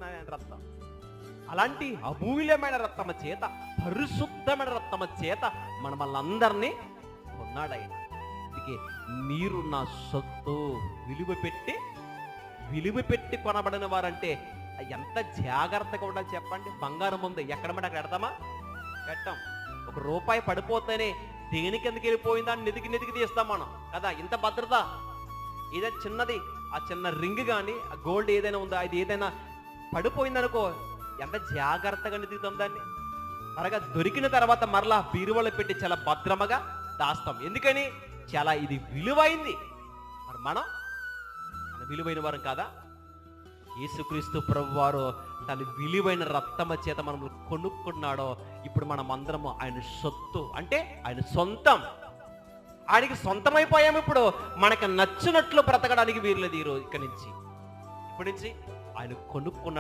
ఆయన రక్తం. అలాంటి అమూల్యమైన రక్తము చేత, పరిశుద్ధమైన రక్తము చేత మనల్ని కొన్నాడు ఆయన. అందుకే మీరు నా సొత్తు. విలువ పెట్టి కొనబడిన వారంటే ఎంత జాగ్రత్తగా ఉండాలి చెప్పండి. బంగారం ఉంది, ఎక్కడ అక్కడ పెడతామా? పెట్టాం. ఒక రూపాయి పడిపోతేనే దేనికి ఎందుకు వెళ్ళిపోయిందా అని నెతికి తీస్తాం మనం కదా. ఇంత భద్రత. ఏదైనా చిన్నది, ఆ చిన్న రింగ్ కానీ, ఆ గోల్డ్ ఏదైనా ఉందా, అది ఏదైనా పడిపోయిందనుకో ఎంత జాగ్రత్తగా నెతుకుతాం దాన్ని. త్వరగా దొరికిన తర్వాత మరలా బీరువాలో పెట్టి చాలా భద్రమగా దాస్తాం. ఎందుకని? చాలా ఇది విలువైంది. మరి మన విలువైన వారం కాదా? యేసుక్రీస్తు ప్రభువారు తన విలువైన రక్తము చేత మనం కొనుక్కున్నాడో. ఇప్పుడు మనం అందరము ఆయన సొత్తు, అంటే ఆయన సొంతం. ఆయనకి సొంతమైపోయాము. ఇప్పుడు మనకు నచ్చినట్లు బ్రతకడానికి వీరలేదు. ఈరోజు ఇక్కడి నుంచి ఆయన కొనుక్కున్నాడు.